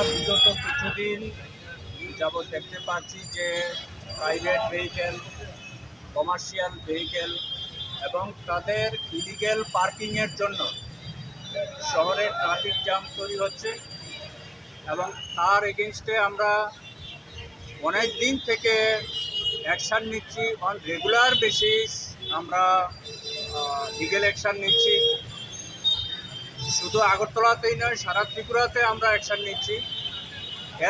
বিগত কিছুদিন যাবৎ দেখতে পাচ্ছি যে প্রাইভেট ভেহিকেল, কমার্শিয়াল ভেহিকেল এবং তাদের ইলিগেল পার্কিংয়ের জন্য শহরে ট্রাফিক জ্যাম তৈরি হচ্ছে এবং তার এগেনস্টে আমরা অনেক দিন থেকে অ্যাকশান নিচ্ছি। অন রেগুলার বেসিস আমরা লিগেল অ্যাকশান নিচ্ছি। শুধু আগরতলাতেই নয়, সারা ত্রিপুরাতে আমরা অ্যাকশান নিচ্ছি।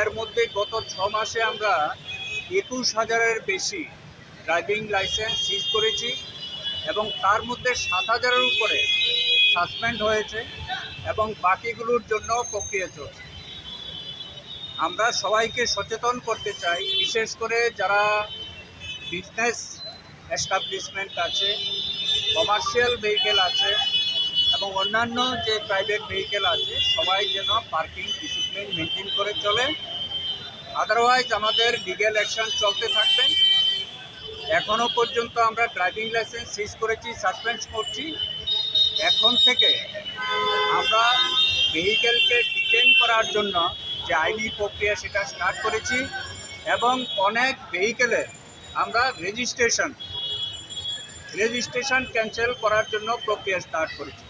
এর মধ্যে গত 6 মাসে আমরা 21,000-এর বেশি ড্রাইভিং লাইসেন্স সিজ করেছি এবং তার মধ্যে 7,000-এর উপরে সাসপেন্ড হয়েছে এবং বাকিগুলোর জন্য প্রক্রিয়া চলছে। আমরা সবাইকে সচেতন করতে চাই, বিশেষ করে যারা বিজনেস এস্টাবলিশমেন্ট আছে, কমার্শিয়াল ভেহিকেল আছে এবং অন্যান্য যে প্রাইভেট ভেহিকেল আছে, সবাই যেন পার্কিং ডিসিপ্লিন মেনটেন করে চলে। আদারওয়াইজ আমাদের লিগ্যাল অ্যাকশন চলতে থাকবে। এখনও পর্যন্ত আমরা ড্রাইভিং লাইসেন্স সিজ করেছি, সাসপেন্ড করছি। এখন থেকে আমরা ভেহিকেলকে ডিটেইন করার জন্য যে আইনি প্রক্রিয়া সেটা স্টার্ট করেছি এবং অনেক ভেহিকেলের আমরা রেজিস্ট্রেশন ক্যান্সেল করার জন্য প্রক্রিয়া স্টার্ট করেছি।